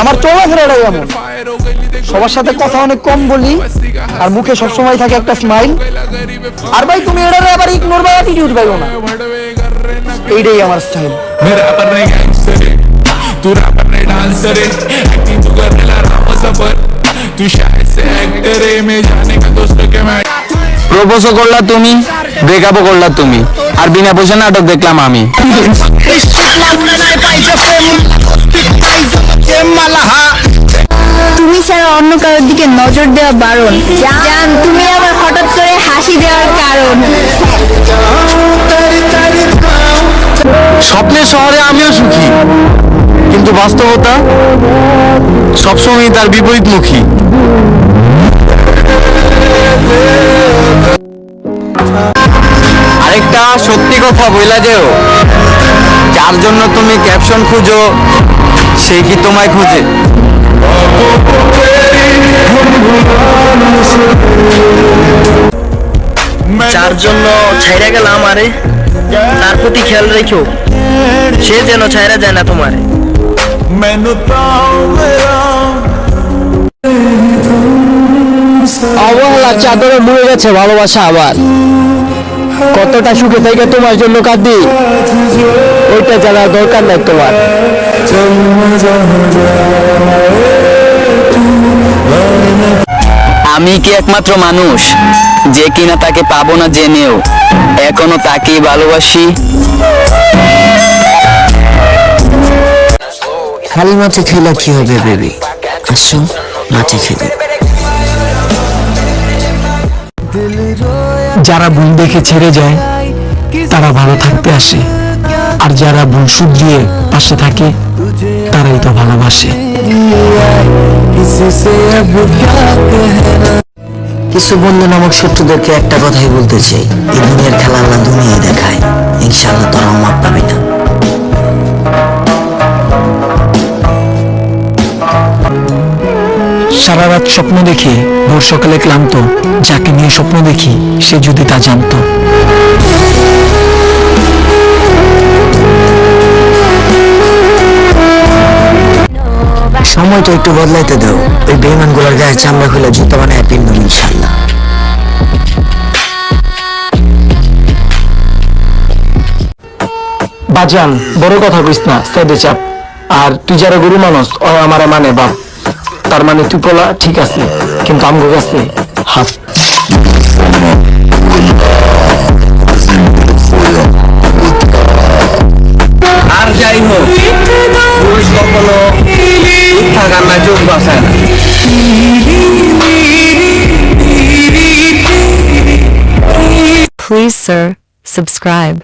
আমার চলাফেরাটাই এমন, সবার সাথে কথা অনেক কম বলি আর মুখে সবসময় থাকে একটা স্মাইল। আর ভাই তুমি এটারে আবার ইগনোর বা অ্যাটিটিউড পাইও না, এইটাই আমার স্টাইল। तू रैपर नहीं डांसर है, एक्टिंग तू करने ला रहा सफर, तू शायद से एक्टर है, मैं जाने का दोस्तों के मैं প্রপোজও করলা তুমি, ব্রেকআপও করলা তুমি, আর বিনা পয়সা নাটক দেখলাম আমি। তুমি ছাড়া অন্য কারোর দিকে নজর দেওয়া বারণ। জান তুমি আবার হঠাৎ করে হাসি দেওয়ার কারণ। স্বপ্নের শহরে আমিও সুখী, কিন্তু বাস্তবতা সবসময় তার বিপরীতমুখী। আরেকটা সত্যি কথা বইলা যেও, যার জন্য তুমি ক্যাপশন খুঁজো সে কি তোমায় খুঁজে? যার জন্য ছাইরা গেল আমারে, তার প্রতি খেয়াল রেখো, সে যেন ছাইরা যায় না তোমারে। অবহেলা চাদরে মুড়ে গেছে ভালোবাসা আবার, কতটা সুখে থেকে তোমার জন্য কাঁদি, ওইটা জানার দরকার নাই তোমার। আমি কি একমাত্র মানুষ যে কিনা তাকে পাবো না জেনেও এখনো তাকেই ভালোবাসি? খালি মাঠে খেলা কি হবে বেবি, আসো মাঠে খেলি। যারা ভুল দেখে ছেড়ে যায় তারা ভালো থাকতে আসে, আর যারা ভুল শুধরিয়ে পাশে থাকে তারাই তো ভালোবাসে। কিছু বন্ধু নামক শত্রুদেরকে একটা কথাই বলতে চাই, এই দুনিয়ার খেলা আল্লাহ দুনিয়ায় দেখায়, ইনশাআল্লাহ তোরা মাপ পাবি না। সারা রাত স্বপ্ন দেখে ভোর সকালে ক্লান্ত, যাকে নিয়ে স্বপ্ন দেখি সে যদি তা জানতো। সময়টা একটু বদলাইতে দাও, ওই বেইমান গুলার গায়ে চামড়া খুলে জুতো বানায় পিনব ইনশাআল্লাহ। বাজান বড় কথা কইস না, সাইডে চাপ। আর তুই যারা গরু মানুষ ও আমার মানে বাপ, তার মানে তুই পোলা ঠিক আছে, কিন্তু আমগো কাছে হাত। আর যাই হোক, পুরুষ কখনো মিথ্যা কান্না চোখ বাঁচায় না। Please, sir, subscribe.